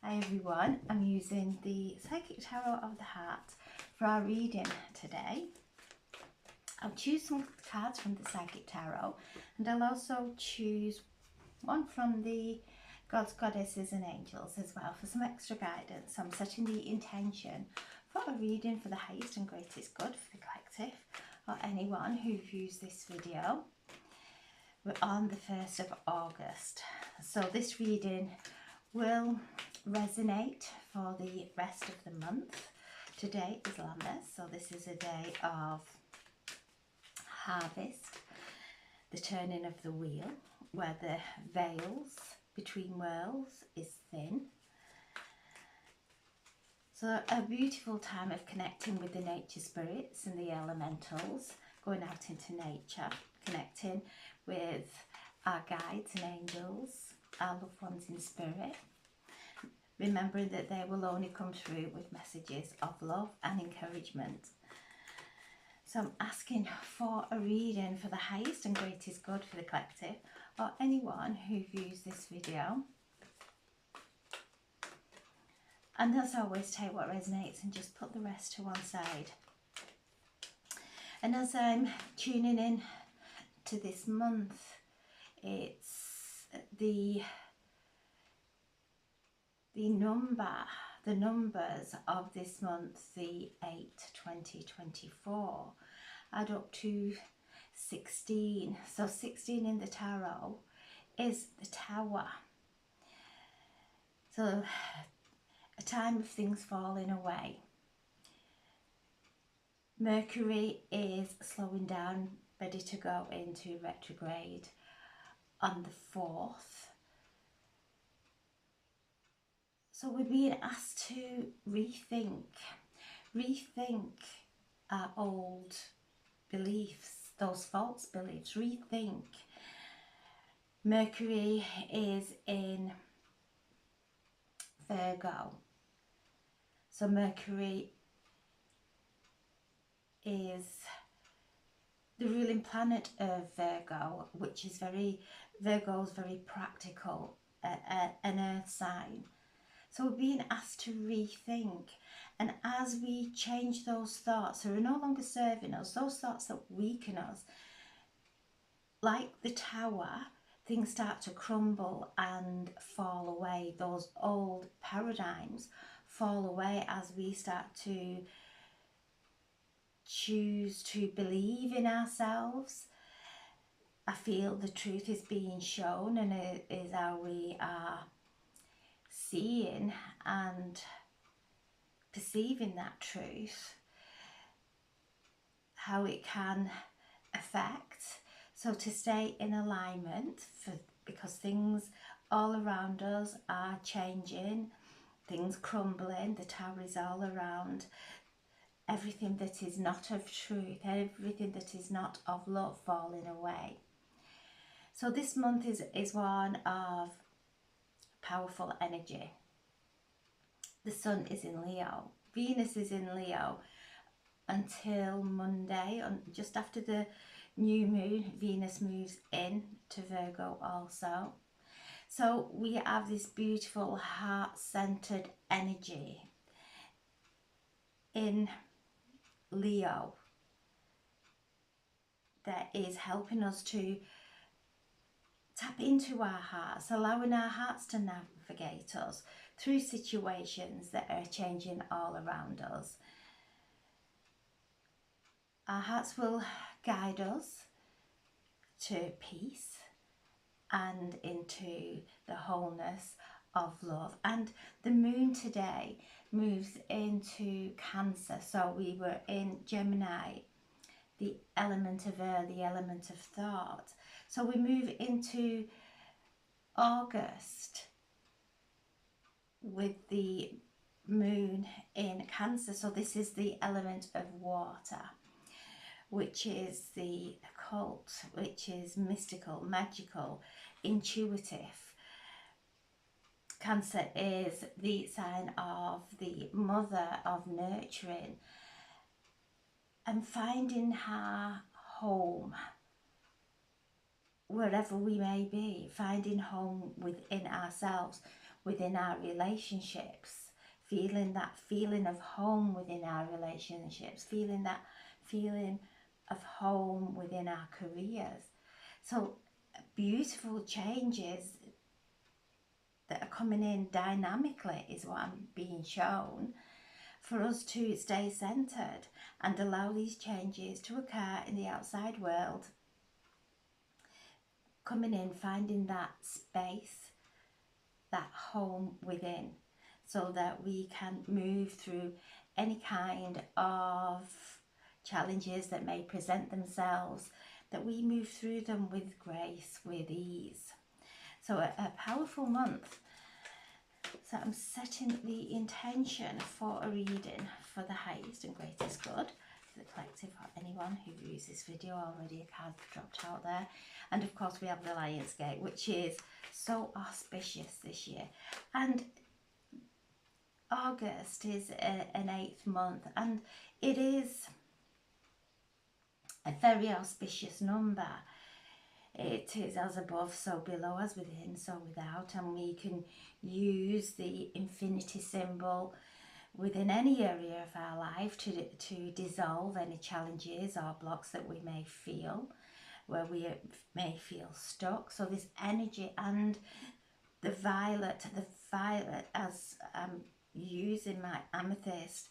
Hi everyone, I'm using the Psychic Tarot of the Heart for our reading today. I'll choose some cards from the Psychic Tarot and I'll also choose one from the Gods, Goddesses and Angels as well for some extra guidance. I'm setting the intention for a reading for the highest and greatest good for the collective or anyone who views this video. We're on the 1st of August. So this reading will resonate for the rest of the month. Today is Lammas, so this is a day of harvest, the turning of the wheel, where the veils between worlds is thin. So a beautiful time of connecting with the nature spirits and the elementals, going out into nature, connecting with our guides and angels, our loved ones in spirit, remembering that they will only come through with messages of love and encouragement. So I'm asking for a reading for the highest and greatest good for the collective or anyone who views this video. And as always, take what resonates and just put the rest to one side. And as I'm tuning in to this month, it's the numbers of this month, the 8/2024, add up to 16. So 16 in the tarot is the Tower. So a time of things falling away. Mercury is slowing down, ready to go into retrograde on the 4th. So we're being asked to rethink our old beliefs, those false beliefs, rethink. Mercury is in Virgo. So Mercury is the ruling planet of Virgo, which is Virgo's very practical, an earth sign. So we're being asked to rethink, and as we change those thoughts that are no longer serving us, those thoughts that weaken us, like the Tower, things start to crumble and fall away. Those old paradigms fall away as we start to choose to believe in ourselves. I feel the truth is being shown, and it is how we are seeing and perceiving that truth, how it can affect. So to stay in alignment, because things all around us are changing, things crumbling, the Tower is all around, everything that is not of truth, everything that is not of love falling away. So this month is one of powerful energy. The Sun is in Leo. Venus is in Leo until Monday, just after the new moon. Venus moves in to Virgo also. So we have this beautiful heart-centered energy in Leo that is helping us to tap into our hearts, allowing our hearts to navigate us through situations that are changing all around us. Our hearts will guide us to peace and into the wholeness of love. And the moon today moves into Cancer. So we were in Gemini, the element of air, the element of thought. So we move into August with the moon in Cancer. So this is the element of water, which is the occult, which is mystical, magical, intuitive. Cancer is the sign of the mother, of nurturing and finding her home wherever we may be, finding home within ourselves, within our relationships, feeling that feeling of home within our relationships, feeling that feeling of home within our careers. So beautiful changes that are coming in dynamically is what I'm being shown, for us to stay centered and allow these changes to occur in the outside world, coming in, finding that space, that home within, so that we can move through any kind of challenges that may present themselves, that we move through them with grace, with ease. So a powerful month. So I'm setting the intention for a reading for the highest and greatest good for the collective, or anyone who views this video. Already a card dropped out there. And of course we have the Lionsgate, which is so auspicious this year. And August is an 8th month, and it is a very auspicious number. It is as above, so below, as within, so without, and we can use the infinity symbol within any area of our life to dissolve any challenges or blocks that we may feel, where we may feel stuck. So this energy, and the violet, as I'm using my amethyst,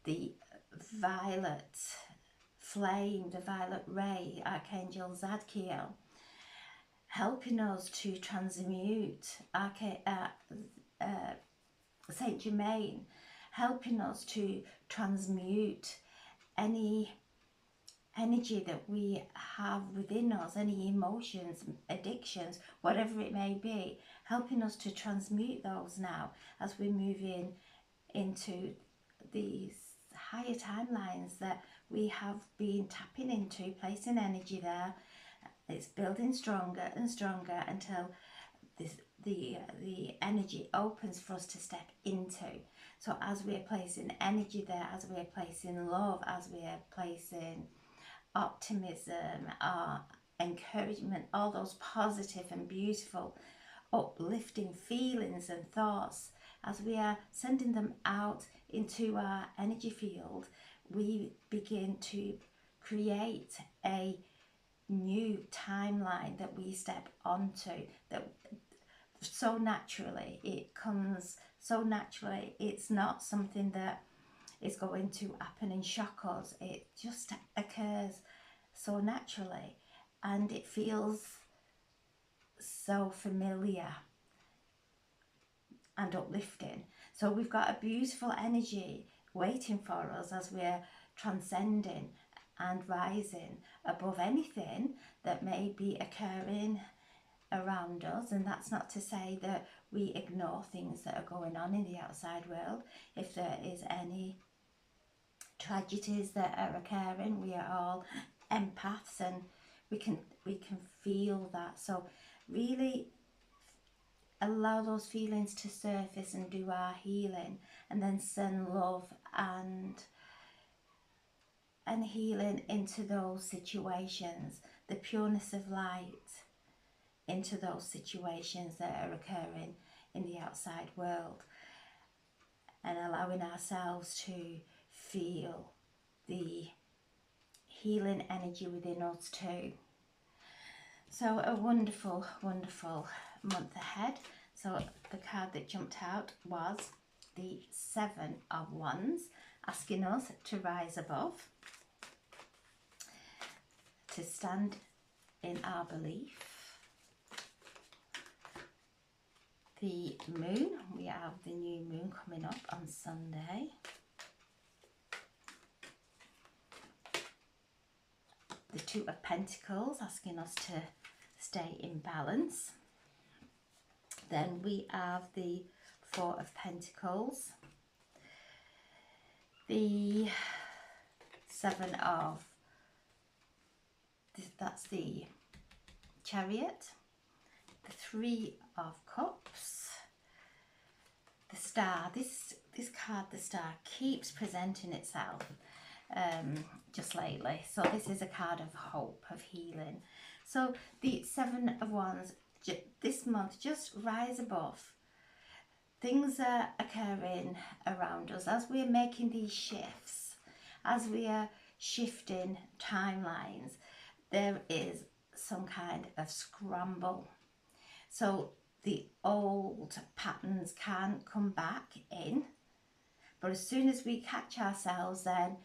the violet flame, the violet ray, Archangel Zadkiel, helping us to transmute, Saint Germain, helping us to transmute any energy that we have within us, any emotions, addictions, whatever it may be, helping us to transmute those now as we move into these higher timelines that we have been tapping into, placing energy there. It's building stronger and stronger until the energy opens for us to step into. So as we are placing energy there, as we are placing love, as we are placing optimism, encouragement, all those positive and beautiful uplifting feelings and thoughts, as we are sending them out into our energy field, we begin to create a new timeline that we step onto, that so naturally, it comes so naturally. It's not something that is going to happen and shock us. It just occurs so naturally, and it feels so familiar and uplifting. So we've got a beautiful energy waiting for us as we're transcending and rising above anything that may be occurring around us. And that's not to say that we ignore things that are going on in the outside world. If there is any tragedies that are occurring, we are all empaths, and we can feel that. So really allow those feelings to surface and do our healing, and then send love and healing into those situations, the pureness of light into those situations that are occurring in the outside world, and allowing ourselves to feel the healing energy within us too. So a wonderful, wonderful month ahead. So the card that jumped out was the 7 of Wands, asking us to rise above, to stand in our belief. The moon, we have the new moon coming up on Sunday. The 2 of Pentacles, asking us to stay in balance. Then we have the 4 of Pentacles, the 7 of, that's the Chariot, the 3 of Cups, the Star. This card, the Star, keeps presenting itself just lately. So this is a card of hope, of healing. So the 7 of Wands, this month, just rise above. things are occurring around us as we're making these shifts, as we are shifting timelines. There is some kind of scramble. So the old patterns can't come back in, but as soon as we catch ourselves, then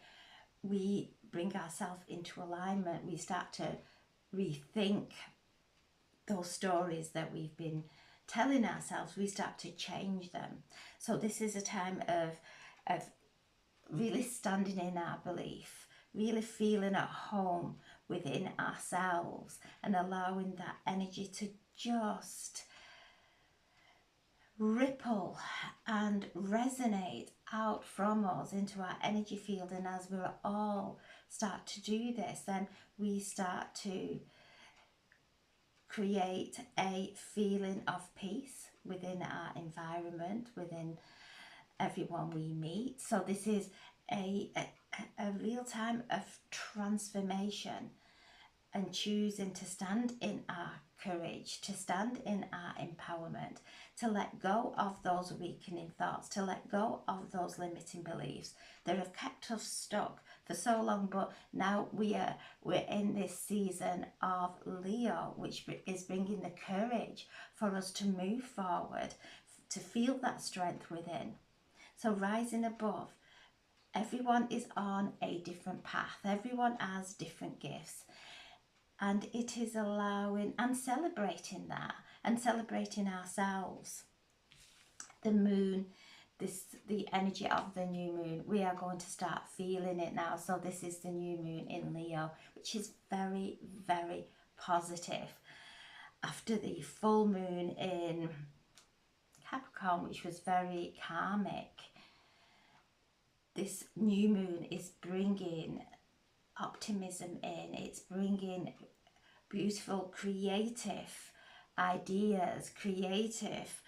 we bring ourselves into alignment. We start to rethink those stories that we've been telling ourselves. We start to change them. So this is a time of really standing in our belief, really feeling at home within ourselves, and allowing that energy to just ripple and resonate out from us into our energy field. And as we all start to do this, then we start to create a feeling of peace within our environment, within everyone we meet. So this is a real time of transformation, and choosing to stand in our courage, to stand in our empowerment, to let go of those weakening thoughts, to let go of those limiting beliefs that have kept us stuck for so long. But now we're in this season of Leo, which is bringing the courage for us to move forward, to feel that strength within. So rising above, everyone is on a different path, everyone has different gifts. And it is allowing and celebrating that, and celebrating ourselves. The moon, the energy of the new moon, we are going to start feeling it now. So this is the new moon in Leo, which is very, very positive. After the full moon in Capricorn, which was very karmic, this new moon is bringing optimism in. It's bringing beautiful creative ideas, creative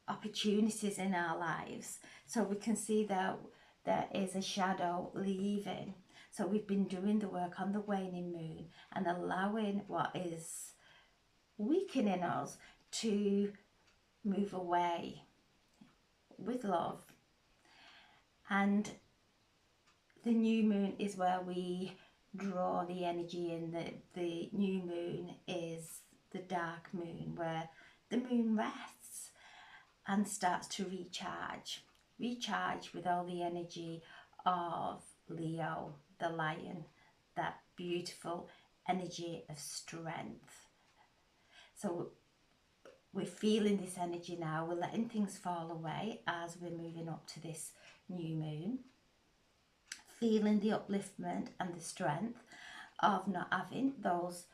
opportunities in our lives. So we can see that there is a shadow leaving. So we've been doing the work on the waning moon and allowing what is weakening us to move away with love. And the new moon is where we draw the energy in. The new moon is the dark moon, where the moon rests and starts to recharge with all the energy of Leo, the lion, that beautiful energy of strength. So we're feeling this energy now. We're letting things fall away as we're moving up to this new moon, feeling the upliftment and the strength of not having those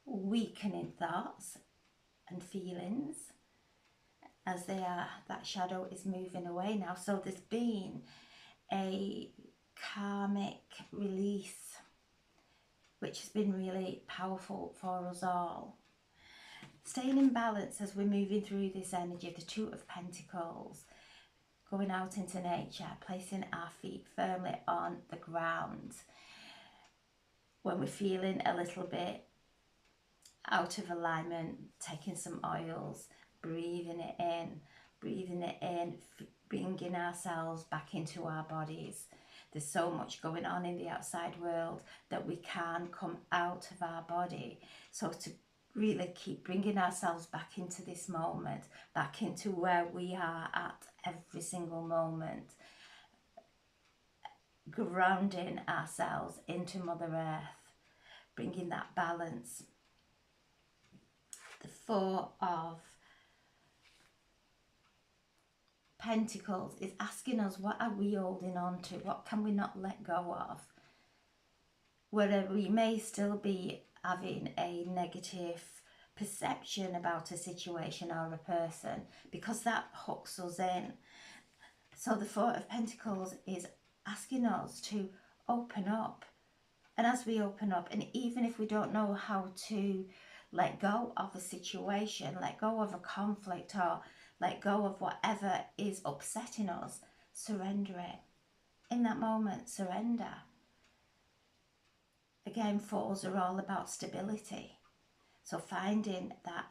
weakening thoughts and feelings, as that shadow is moving away now. So there's been a karmic release, which has been really powerful for us all. Staying in balance as we're moving through this energy of the Two of Pentacles, going out into nature, placing our feet firmly on the ground. When we're feeling a little bit out of alignment, taking some oils, breathing it in, bringing ourselves back into our bodies. There's so much going on in the outside world that we can come out of our body. So to really keep bringing ourselves back into this moment, back into where we are at every single moment, grounding ourselves into Mother Earth, bringing that balance. The Four of Pentacles is asking us, what are we holding on to? What can we not let go of? Where we may still be having a negative perception about a situation or a person, because that hooks us in. So the Four of Pentacles is asking us to open up. And as we open up, and even if we don't know how to let go of a situation, let go of a conflict, or let go of whatever is upsetting us, surrender it. In that moment, surrender. Again, fours are all about stability. So finding that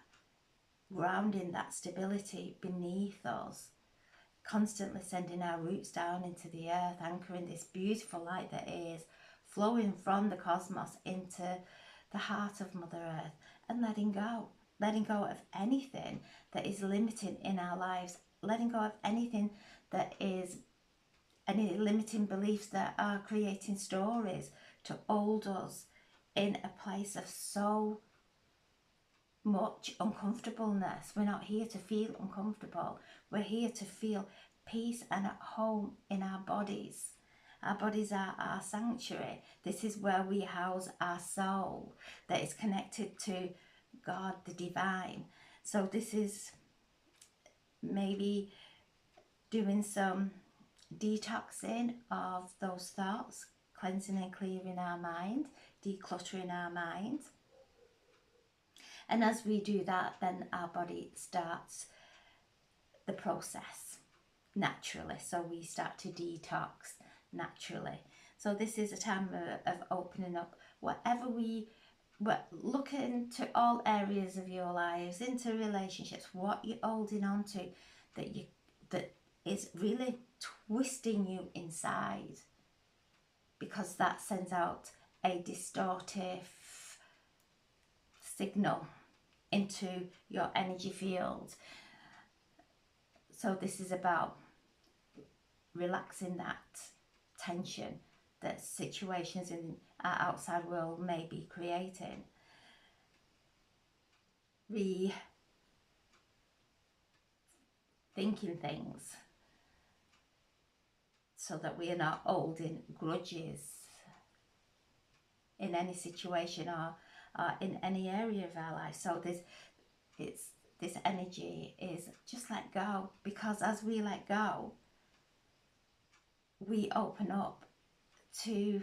grounding that stability beneath us, constantly sending our roots down into the earth, anchoring this beautiful light that is flowing from the cosmos into the heart of Mother Earth, and letting go of anything that is limiting in our lives, letting go of anything that is any limiting beliefs that are creating stories to hold us in a place of so much uncomfortableness. We're not here to feel uncomfortable. We're here to feel peace and at home in our bodies. Our bodies are our sanctuary. This is where we house our soul that is connected to God, the divine. So this is maybe doing some detoxing of those thoughts, cleansing and clearing our mind, decluttering our mind. And as we do that, then our body starts the process naturally. So we start to detox naturally. So this is a time of opening up whatever look into all areas of your lives, into relationships, what you're holding on to that is really twisting you inside, because that sends out a distortive signal into your energy field. So this is about relaxing that tension that situations in our outside world may be creating. Rethinking things so that we are not holding grudges in any situation or in any area of our life. So this energy is just let go, because as we let go, we open up to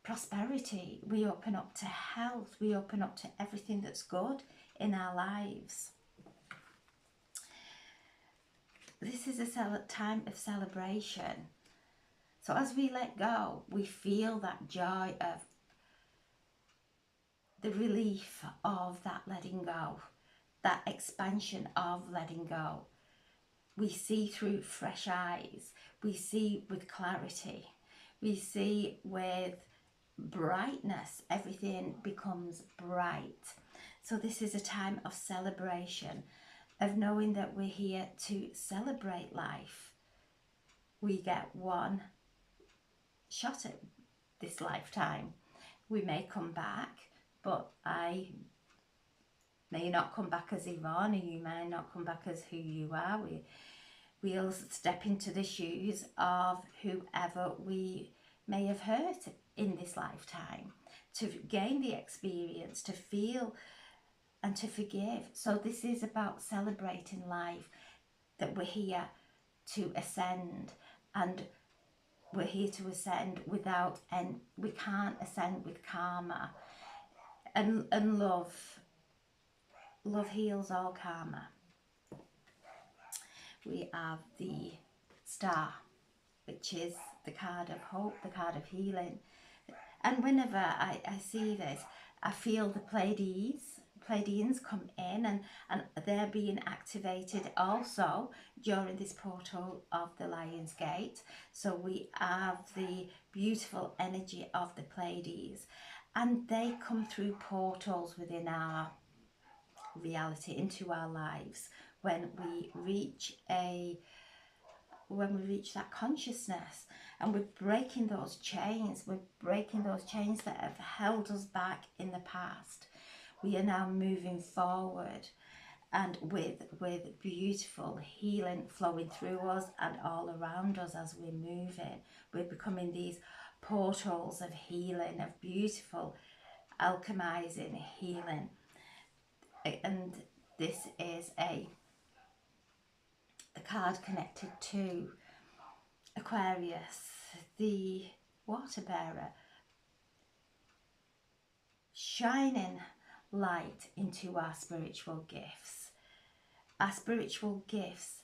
prosperity, we open up to health, we open up to everything that's good in our lives. This is a time of celebration. So as we let go, we feel that joy of the relief of that letting go, that expansion of letting go. We see through fresh eyes, we see with clarity, we see with brightness. Everything becomes bright. So this is a time of celebration, of knowing that we're here to celebrate life. We get one shot at this lifetime. We may come back, but I may not come back as Yvonne, and you may not come back as who you are. We'll step into the shoes of whoever we may have hurt in this lifetime, to gain the experience, to feel and to forgive. So this is about celebrating life, that we're here to ascend, and we're here to ascend without, and we can't ascend with karma. And love heals all karma. We have the star, which is the card of hope, the card of healing. And whenever I see this, I feel the Pleiadians come in, and they're being activated also during this portal of the Lion's Gate. So we have the beautiful energy of the Pleiades, and they come through portals within our reality, into our lives, when we reach that consciousness, and we're breaking those chains. We're breaking those chains that have held us back in the past. We are now moving forward, and with beautiful healing flowing through us and all around us as we're moving. We're becoming these portals of healing, of beautiful alchemizing healing. And this is the card connected to Aquarius, the water bearer, shining light into our spiritual gifts. Our spiritual gifts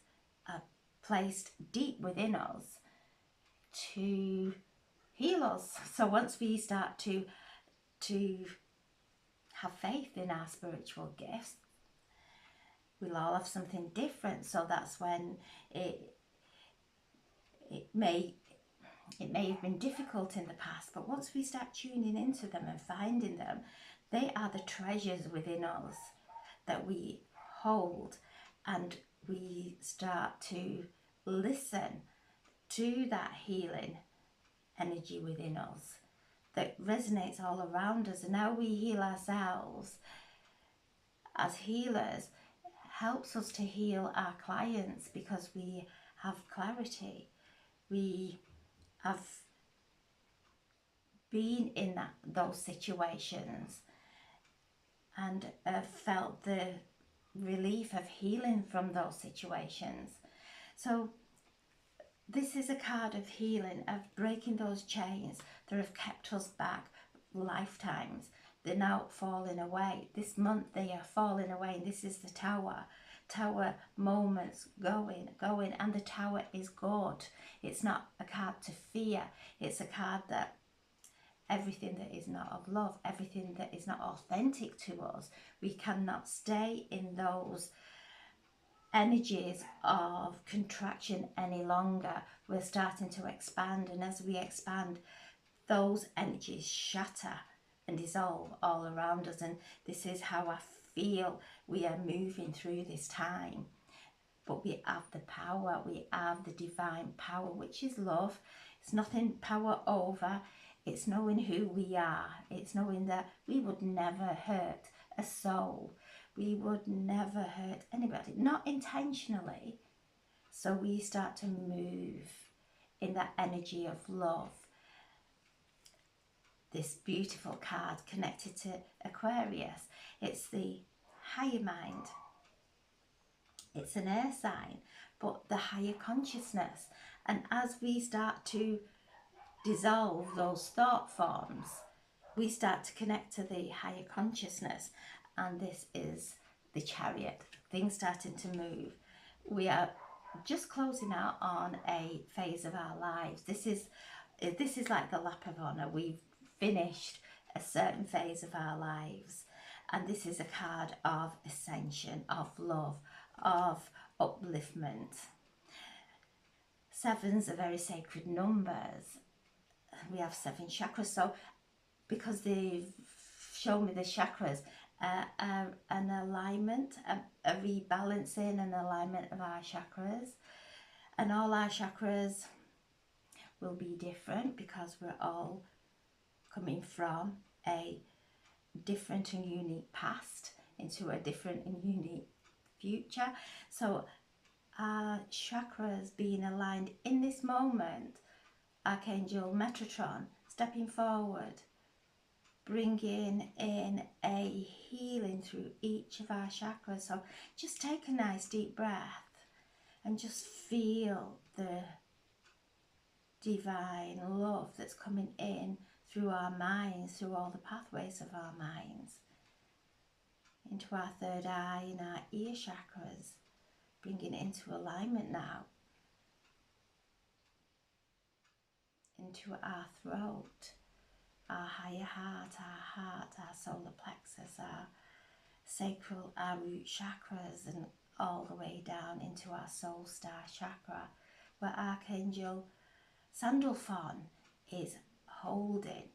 are placed deep within us to heal us. So once we start to have faith in our spiritual gifts. We'll all have something different, so that's when it may have been difficult in the past, but once we start tuning into them and finding them, they are the treasures within us that we hold, and we start to listen to that healing energy within us that resonates all around us. And how we heal ourselves as healers helps us to heal our clients, because we have clarity. We have been in those situations and have felt the relief of healing from those situations. So this is a card of healing, of breaking those chains that have kept us back lifetimes. They're now falling away. This month they are falling away, and this is the Tower. Tower moments going, and the Tower is good. It's not a card to fear. It's a card that everything that is not of love, everything that is not authentic to us, we cannot stay in those energies of contraction any longer. We're starting to expand, and as we expand, those energies shatter and dissolve all around us. And this is how I feel we are moving through this time. But we have the power, we have the divine power, which is love. It's nothing power over. It's knowing who we are. It's knowing that we would never hurt a soul. We would never hurt anybody, not intentionally. So we start to move in that energy of love. This beautiful card connected to Aquarius. It's the higher mind. It's an air sign, but the higher consciousness. And as we start to dissolve those thought forms, we start to connect to the higher consciousness, and this is the Chariot. Things starting to move. We are just closing out on a phase of our lives. This is like the lap of honour. We've finished a certain phase of our lives, and this is a card of ascension, of love, of upliftment. Sevens are very sacred numbers. We have 7 chakras, so because they've shown me the chakras, an alignment, a rebalancing and alignment of our chakras. And all our chakras will be different because we're all coming from a different and unique past into a different and unique future. So our chakras being aligned in this moment, Archangel Metatron stepping forward, bringing in a healing through each of our chakras. So just take a nice deep breath and just feel the divine love that's coming in through our minds, through all the pathways of our minds, into our third eye and our ear chakras, bringing it into alignment now, into our throat, our higher heart, our solar plexus, our sacral, our root chakras, and all the way down into our soul star chakra, where Archangel Sandalphon is holding,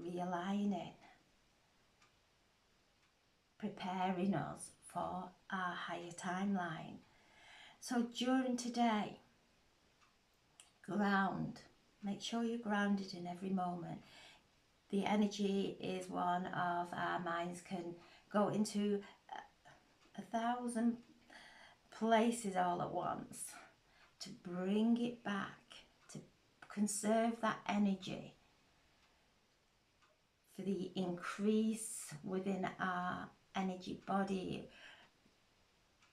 realigning, preparing us for our higher timeline. So during today, ground. Make sure you're grounded in every moment. The energy is one of our minds can go into 1,000 places all at once. To bring it back, to conserve that energy for the increase within our energy body,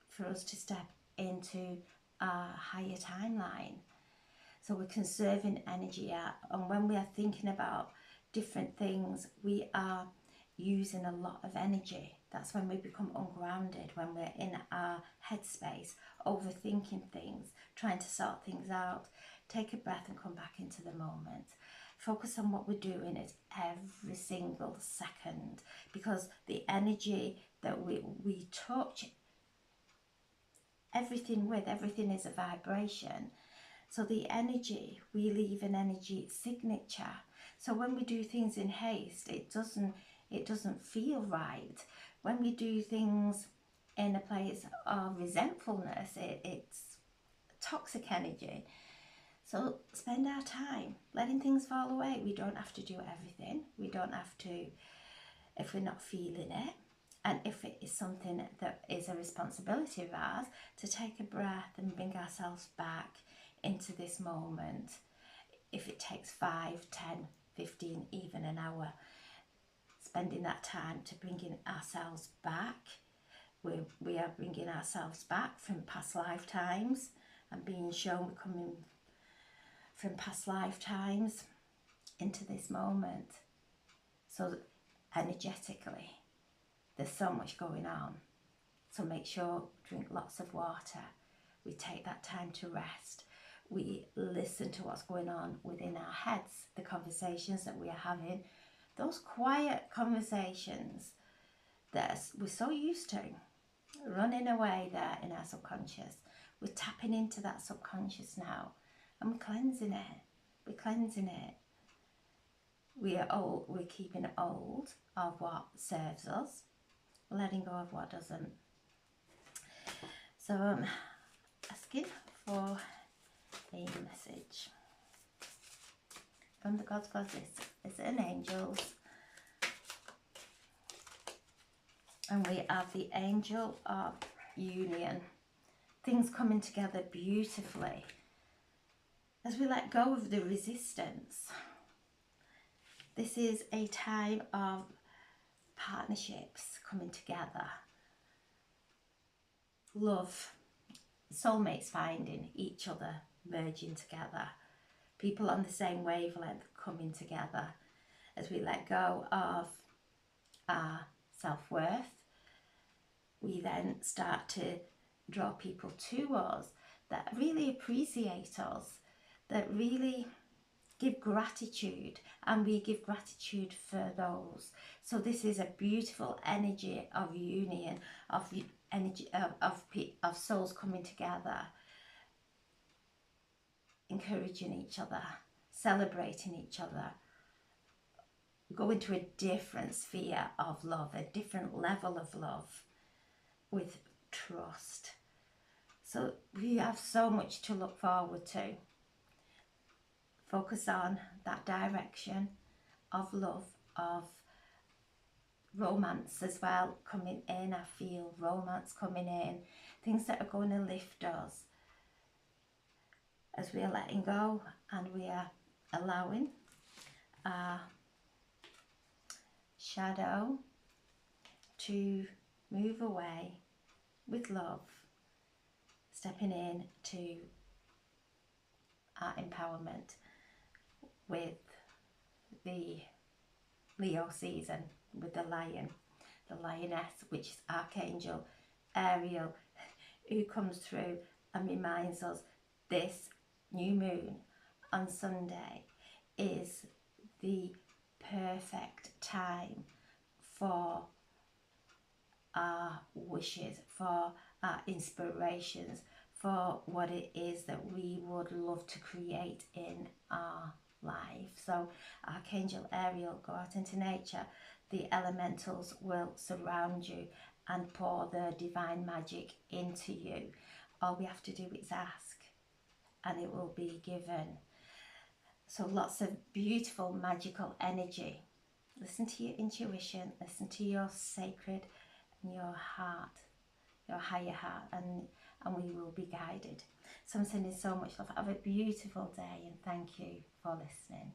for us to step into our higher timeline. So we're conserving energy out, and when we are thinking about different things, we are using a lot of energy. That's when we become ungrounded, when we're in our headspace, overthinking things, trying to sort things out. Take a breath and come back into the moment. Focus on what we're doing at every single second, because the energy that we touch everything is a vibration. So the energy, we leave an energy signature. So when we do things in haste, it doesn't feel right. When we do things in a place of resentfulness, it's toxic energy. So spend our time letting things fall away. We don't have to do everything. We don't have to, if we're not feeling it. And if it is something that is a responsibility of ours, to take a breath and bring ourselves back into this moment. If it takes 5, 10, 15, even an hour, spending that time to bringing ourselves back. We are bringing ourselves back from past lifetimes and being shown we're coming from past lifetimes into this moment. So energetically, there's so much going on. So make sure, drink lots of water. We take that time to rest. We listen to what's going on within our heads, the conversations that we are having, those quiet conversations that we're so used to, running away there in our subconscious. We're tapping into that subconscious now, and we're cleansing it. We're cleansing it. We're keeping hold of what serves us, letting go of what doesn't. So I'm asking for a message from the gods, goddesses, and angels. And we have the angel of union. Things coming together beautifully as we let go of the resistance. This is a time of partnerships coming together. Love, soulmates finding each other, merging together. People on the same wavelength coming together as we let go of our self-worth. We then start to draw people to us that really appreciate us, that really give gratitude, and we give gratitude for those. So this is a beautiful energy of union, of the energy of souls coming together, encouraging each other, celebrating each other, go into a different sphere of love, a different level of love with trust. So we have so much to look forward to. Focus on that direction of love, of romance as well coming in. I feel romance coming in, things that are going to lift us as we are letting go and we are allowing our shadow to move away with love, stepping in to our empowerment with the Leo season, with the lion, the lioness, which is Archangel Ariel, who comes through and reminds us this new moon on Sunday is the perfect time for our wishes, for our inspirations, for what it is that we would love to create in our life. So Archangel Ariel, go out into nature. The elementals will surround you and pour their divine magic into you. All we have to do is ask and it will be given. So lots of beautiful magical energy. Listen to your intuition, listen to your sacred and your heart, your higher heart, and we will be guided. So I'm sending so much love. Have a beautiful day and thank you for listening.